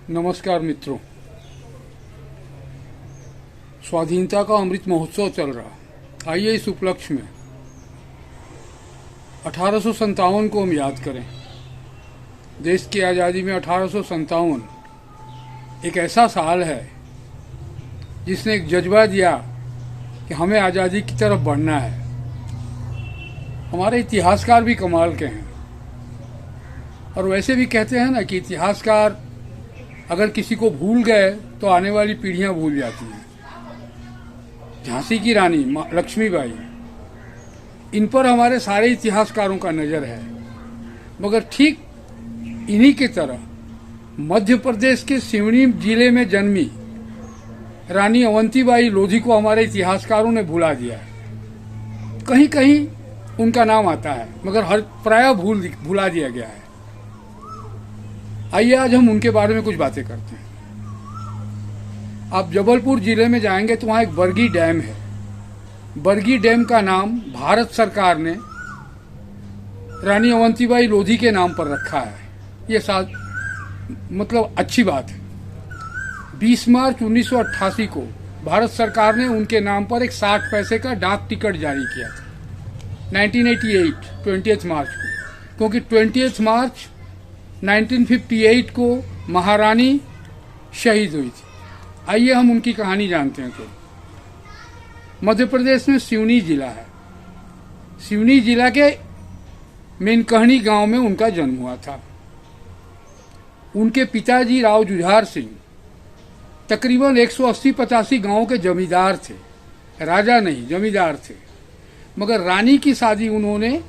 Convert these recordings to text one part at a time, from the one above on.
नमस्कार मित्रों, स्वाधीनता का अमृत महोत्सव चल रहा। आइए इस उपलक्ष्य में 1857 को हम याद करें। देश की आज़ादी में 1857 एक ऐसा साल है जिसने एक जज्बा दिया कि हमें आज़ादी की तरफ बढ़ना है। हमारे इतिहासकार भी कमाल के हैं, और वैसे भी कहते हैं ना कि इतिहासकार अगर किसी को भूल गए तो आने वाली पीढ़ियां भूल जाती हैं। झांसी की रानी लक्ष्मीबाई, इन पर हमारे सारे इतिहासकारों का नज़र है। मगर ठीक इन्हीं की तरह मध्य प्रदेश के सिवनी जिले में जन्मी रानी अवंतीबाई लोधी को हमारे इतिहासकारों ने भुला दिया है। कहीं कहीं उनका नाम आता है, मगर हर प्रायः भुला दिया गया है। आइए आज हम उनके बारे में कुछ बातें करते हैं। आप जबलपुर जिले में जाएंगे तो वहाँ एक बरगी डैम है। बरगी डैम का नाम भारत सरकार ने रानी अवंतीबाई लोधी के नाम पर रखा है। ये मतलब अच्छी बात है। 20 मार्च 1988 को भारत सरकार ने उनके नाम पर एक 60 पैसे का डाक टिकट जारी किया था। 1988 20 मार्च को, क्योंकि 20 मार्च 1958 को महारानी शहीद हुई थी। आइए हम उनकी कहानी जानते हैं। तो मध्य प्रदेश में सिवनी जिला है। सिवनी जिला के मेनकहनी गांव में उनका जन्म हुआ था। उनके पिताजी राव जुझार सिंह तकरीबन 180-85 गांवों के जमींदार थे। राजा नहीं, जमींदार थे। मगर रानी की शादी उन्होंने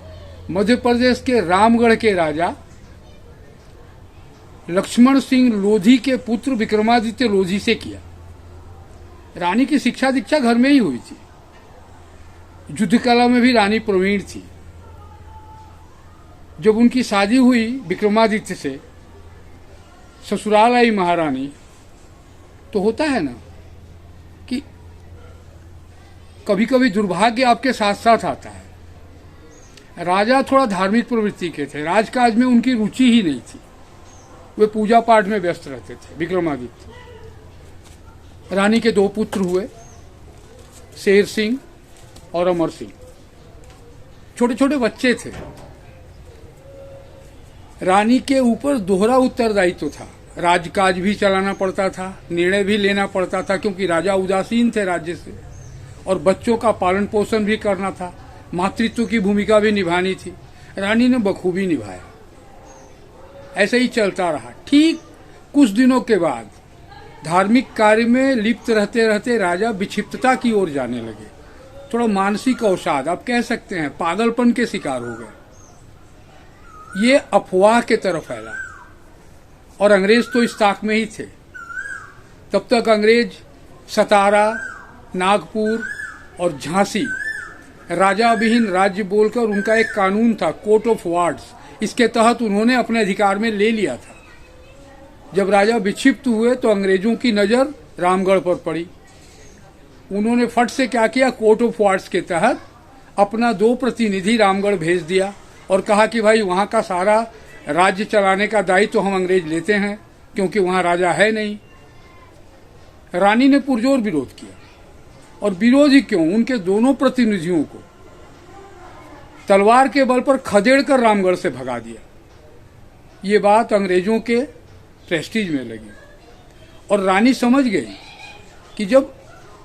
मध्य प्रदेश के रामगढ़ के राजा लक्ष्मण सिंह लोधी के पुत्र विक्रमादित्य लोधी से किया। रानी की शिक्षा दीक्षा घर में ही हुई थी। युद्ध कला में भी रानी प्रवीण थी। जब उनकी शादी हुई विक्रमादित्य से, ससुराल आई महारानी, तो होता है ना कि कभी कभी दुर्भाग्य आपके साथ साथ आता है। राजा थोड़ा धार्मिक प्रवृत्ति के थे। राजकाज में उनकी रुचि ही नहीं थी। वे पूजा पाठ में व्यस्त रहते थे। विक्रमादित्य, रानी के 2 पुत्र हुए, शेर सिंह और अमर सिंह। छोटे छोटे बच्चे थे। रानी के ऊपर दोहरा उत्तरदायित्व था। राजकाज भी चलाना पड़ता था, निर्णय भी लेना पड़ता था, क्योंकि राजा उदासीन थे राज्य से, और बच्चों का पालन पोषण भी करना था। मातृत्व की भूमिका भी निभानी थी। रानी ने बखूबी निभाया। ऐसे ही चलता रहा। ठीक कुछ दिनों के बाद धार्मिक कार्य में लिप्त रहते रहते राजा विक्षिप्तता की ओर जाने लगे। थोड़ा मानसिक अवसाद, आप कह सकते हैं, पागलपन के शिकार हो गए। ये अफवाह के तरफ फैला, और अंग्रेज तो इस ताक में ही थे। तब तक अंग्रेज सतारा, नागपुर और झांसी राजा विहीन राज्य बोलकर उनका एक कानून था, कोर्ट ऑफ वार्ड्स, इसके तहत उन्होंने अपने अधिकार में ले लिया था। जब राजा विक्षिप्त हुए तो अंग्रेजों की नजर रामगढ़ पर पड़ी। उन्होंने फट से क्या किया, कोर्ट ऑफ वार्ड्स के तहत अपना 2 प्रतिनिधि रामगढ़ भेज दिया और कहा कि भाई वहां का सारा राज्य चलाने का दायित्व तो हम अंग्रेज लेते हैं, क्योंकि वहां राजा है नहीं। रानी ने पुरजोर विरोध किया, और विरोध ही क्यों, उनके दोनों प्रतिनिधियों को तलवार के बल पर खदेड़ कर रामगढ़ से भगा दिया। ये बात अंग्रेजों के प्रेस्टीज में लगी, और रानी समझ गई कि जब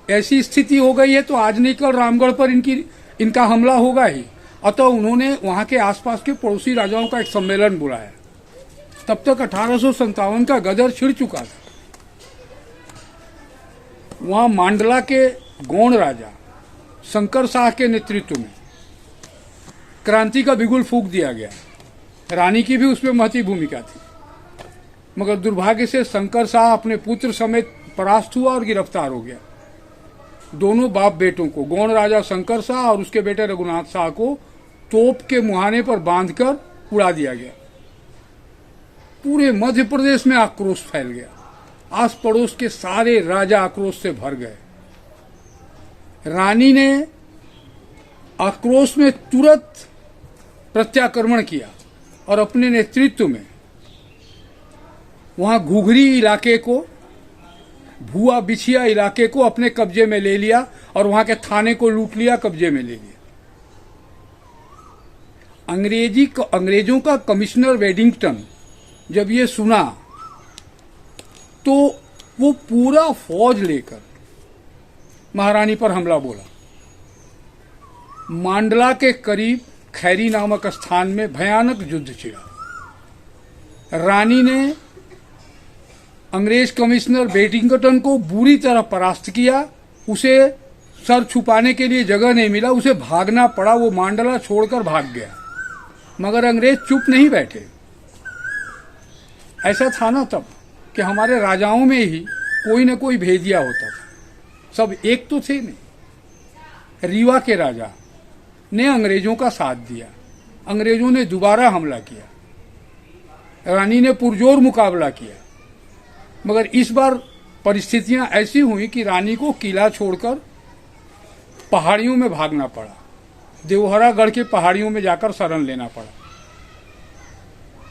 ऐसी स्थिति हो गई है तो आज नहीं कल रामगढ़ पर इनका हमला होगा ही। अतः उन्होंने वहां के आसपास के पड़ोसी राजाओं का एक सम्मेलन बुलाया। तब तक 1857 का गदर छिड़ चुका था। वहां मांडला के गौड़ राजा शंकर शाह के नेतृत्व में क्रांति का बिगुल फूंक दिया गया। रानी की भी उसमें महती भूमिका थी। मगर दुर्भाग्य से शंकर शाह अपने पुत्र समेत परास्त हुआ और गिरफ्तार हो गया। दोनों बाप बेटों को, गौड़ राजा शंकर शाह और उसके बेटे रघुनाथ शाह को, तोप के मुहाने पर बांधकर उड़ा दिया गया। पूरे मध्य प्रदेश में आक्रोश फैल गया। आस पड़ोस के सारे राजा आक्रोश से भर गए। रानी ने आक्रोश में तुरंत प्रत्याक्रमण किया और अपने नेतृत्व में वहां घुघरी इलाके को, भुआ बिछिया इलाके को अपने कब्जे में ले लिया और वहां के थाने को लूट लिया, कब्जे में ले लिया। अंग्रेजों का कमिश्नर वेडिंगटन जब ये सुना तो वो पूरा फौज लेकर महारानी पर हमला बोला। मांडला के करीब खैरी नामक स्थान में भयानक युद्ध छिड़ा। रानी ने अंग्रेज कमिश्नर वेडिंगटन को बुरी तरह परास्त किया। उसे सर छुपाने के लिए जगह नहीं मिला, उसे भागना पड़ा। वो मांडला छोड़कर भाग गया, मगर अंग्रेज चुप नहीं बैठे। ऐसा था ना तब कि हमारे राजाओं में ही कोई न कोई भेदिया होता था, सब एक तो थे नहीं। रीवा के राजा ने अंग्रेजों का साथ दिया, अंग्रेजों ने दोबारा हमला किया, रानी ने पुरजोर मुकाबला किया, मगर इस बार परिस्थितियां ऐसी हुई कि रानी को किला छोड़कर पहाड़ियों में भागना पड़ा, देवहरा गढ़ के पहाड़ियों में जाकर शरण लेना पड़ा।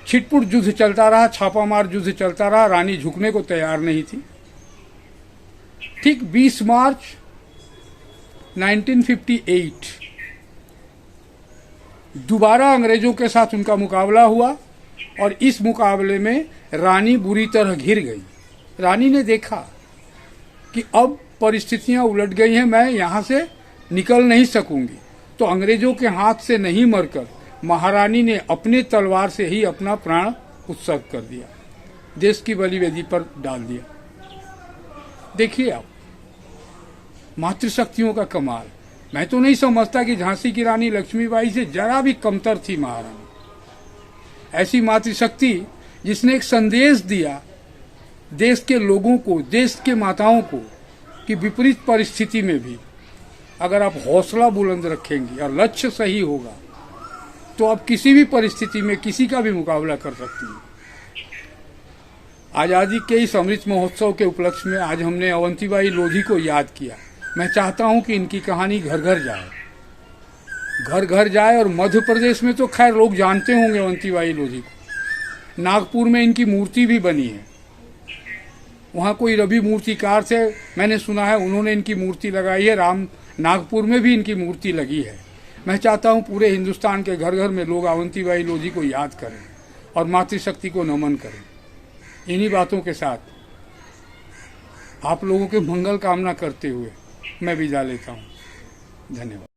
छिटपुट युद्ध चलता रहा, छापामार युद्ध चलता रहा, रानी झुकने को तैयार नहीं थी। ठीक 20 मार्च 1958 दोबारा अंग्रेजों के साथ उनका मुकाबला हुआ और इस मुकाबले में रानी बुरी तरह घिर गई। रानी ने देखा कि अब परिस्थितियां उलट गई हैं, मैं यहां से निकल नहीं सकूंगी, तो अंग्रेजों के हाथ से नहीं मरकर महारानी ने अपने तलवार से ही अपना प्राण उत्सर्ग कर दिया, देश की बलि वेदी पर डाल दिया। देखिए आप, मातृशक्तियों का कमाल। मैं तो नहीं समझता कि झांसी की रानी लक्ष्मीबाई से जरा भी कमतर थी महारानी। ऐसी मातृशक्ति जिसने एक संदेश दिया देश के लोगों को, देश के माताओं को, कि विपरीत परिस्थिति में भी अगर आप हौसला बुलंद रखेंगी और लक्ष्य सही होगा तो आप किसी भी परिस्थिति में किसी का भी मुकाबला कर सकती हैं। आजादी के इस अमृत महोत्सव के उपलक्ष्य में आज हमने अवंतीबाई लोधी को याद किया। मैं चाहता हूं कि इनकी कहानी घर घर जाए, घर घर जाए। और मध्य प्रदेश में तो खैर लोग जानते होंगे अवंतीबाई लोधी को। नागपुर में इनकी मूर्ति भी बनी है। वहाँ कोई रवि मूर्तिकार थे, मैंने सुना है, उन्होंने इनकी मूर्ति लगाई है। नागपुर में भी इनकी मूर्ति लगी है। मैं चाहता हूँ पूरे हिंदुस्तान के घर घर में लोग अवंतीबाई लोधी को याद करें और मातृशक्ति को नमन करें। इन्हीं बातों के साथ आप लोगों के मंगल कामना करते हुए मैं विदा लेता हूँ। धन्यवाद।